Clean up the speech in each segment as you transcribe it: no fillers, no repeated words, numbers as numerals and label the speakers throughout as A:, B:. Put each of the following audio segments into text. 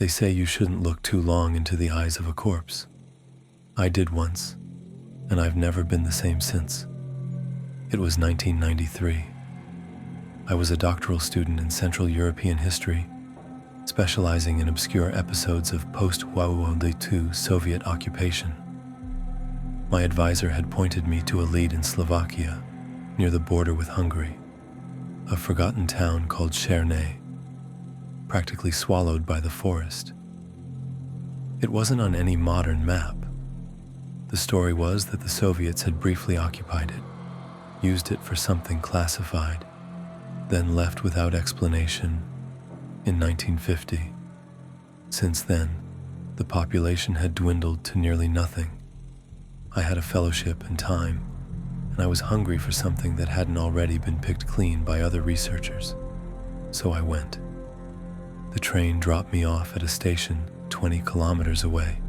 A: They say you shouldn't look too long into the eyes of a corpse. I did once, and I've never been the same since. It was 1993. I was a doctoral student in Central European history, specializing in obscure episodes of post-World War II Soviet occupation. My advisor had pointed me to a lead in Slovakia, near the border with Hungary, a forgotten town called Černé, practically swallowed by the forest. It wasn't on any modern map. The story was that the Soviets had briefly occupied it, used it for something classified, then left without explanation in 1950. Since then, the population had dwindled to nearly nothing. I had a fellowship and time, and I was hungry for something that hadn't already been picked clean by other researchers, so I went. The train dropped me off at a station 20 kilometers away.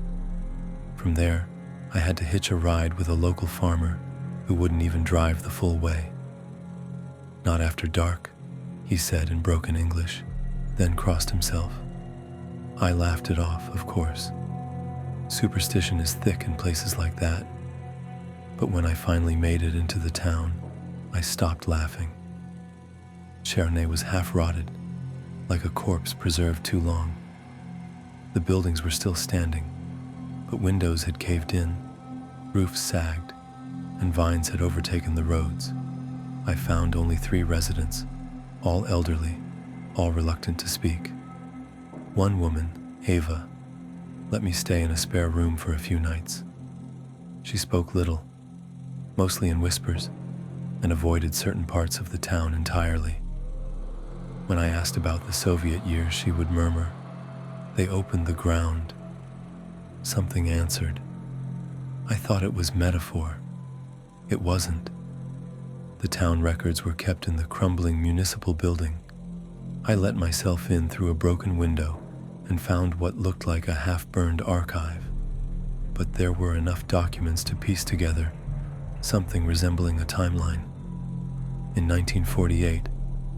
A: From there, I had to hitch a ride with a local farmer who wouldn't even drive the full way. "Not after dark," he said in broken English, then crossed himself. I laughed it off, of course. Superstition is thick in places like that. But when I finally made it into the town, I stopped laughing. Černé was half-rotted, like a corpse preserved too long. The buildings were still standing, but windows had caved in, roofs sagged, and vines had overtaken the roads. I found only 3 residents, all elderly, all reluctant to speak. One woman, Ava, let me stay in a spare room for a few nights. She spoke little, mostly in whispers, and avoided certain parts of the town entirely. When I asked about the Soviet years, she would murmur, "They opened the ground." Something answered. I thought it was metaphor. It wasn't. The town records were kept in the crumbling municipal building. I let myself in through a broken window and found what looked like a half-burned archive. But there were enough documents to piece together something resembling a timeline. In 1948,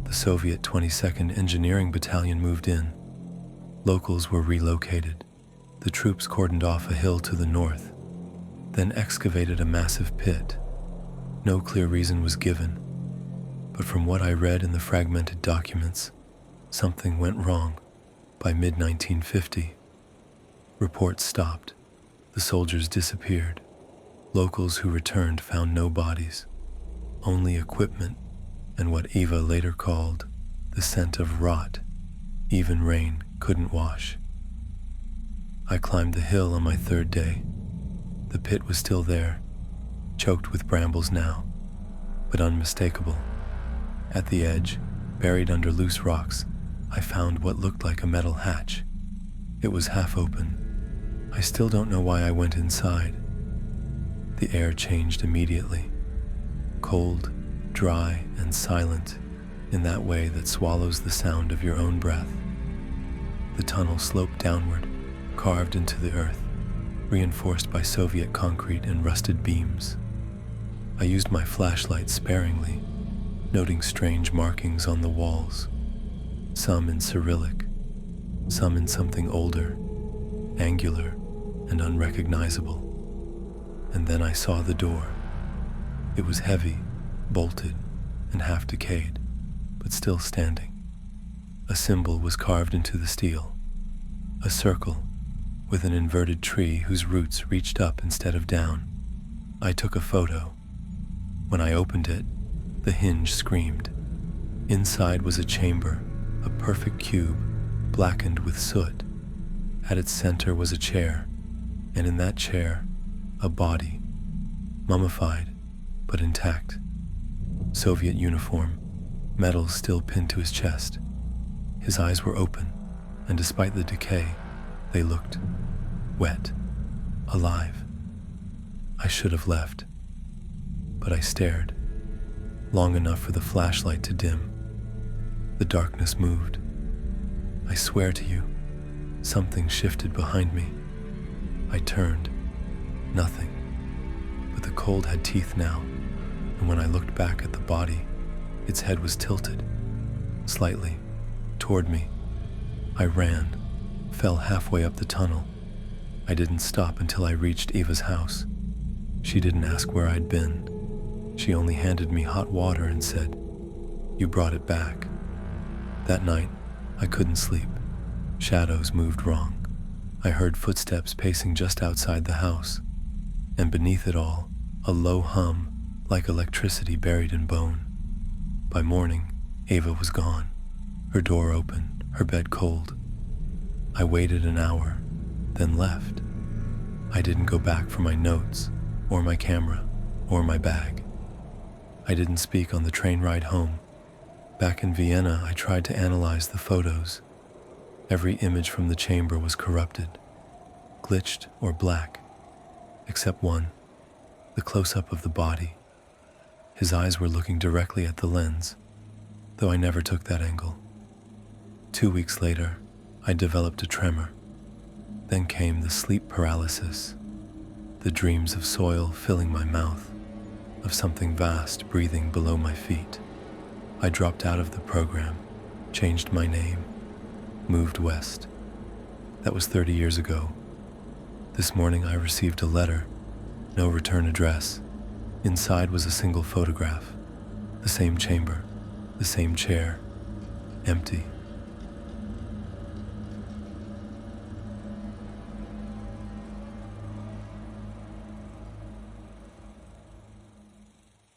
A: the Soviet 22nd Engineering Battalion moved in. Locals were relocated. The troops cordoned off a hill to the north, then excavated a massive pit. No clear reason was given, but from what I read in the fragmented documents, something went wrong by mid-1950. Reports stopped. The soldiers disappeared. Locals who returned found no bodies, only equipment and what Eva later called the scent of rot even rain couldn't wash. I climbed the hill on my 3rd day. The pit was still there, choked with brambles now, but unmistakable. At the edge, buried under loose rocks, I found what looked like a metal hatch. It was half open. I still don't know why I went inside. The air changed immediately. Cold, dry, and silent in that way that swallows the sound of your own breath. The tunnel sloped downward, carved into the earth, reinforced by Soviet concrete and rusted beams. I used my flashlight sparingly, noting strange markings on the walls, some in Cyrillic, some in something older, angular, and unrecognizable. And then I saw the door. It was heavy, bolted, and half decayed, but still standing. A symbol was carved into the steel, a circle with an inverted tree whose roots reached up instead of down. I took a photo. When I opened it, the hinge screamed. Inside was a chamber, a perfect cube, blackened with soot. At its center was a chair, and in that chair, a body, mummified but intact. Soviet uniform, medals still pinned to his chest. His eyes were open, and despite the decay, they looked wet, alive. I should have left, but I stared, long enough for the flashlight to dim. The darkness moved. I swear to you, something shifted behind me. I turned. Nothing. But the cold had teeth now, and when I looked back at the body, its head was tilted, slightly, toward me. I ran, fell halfway up the tunnel. I didn't stop until I reached Eva's house. She didn't ask where I'd been. She only handed me hot water and said, "You brought it back." That night, I couldn't sleep. Shadows moved wrong. I heard footsteps pacing just outside the house, and beneath it all, a low hum like electricity buried in bone. By morning, Ava was gone. Her door open, her bed cold. I waited an hour, then left. I didn't go back for my notes, or my camera, or my bag. I didn't speak on the train ride home. Back in Vienna, I tried to analyze the photos. Every image from the chamber was corrupted, glitched or black, except one, the close-up of the body. His eyes were looking directly at the lens, though I never took that angle. 2 weeks later, I developed a tremor. Then came the sleep paralysis, the dreams of soil filling my mouth, of something vast breathing below my feet. I dropped out of the program, changed my name, moved west. That was 30 years ago. This morning I received a letter, no return address. Inside was a single photograph, the same chamber, the same chair, empty.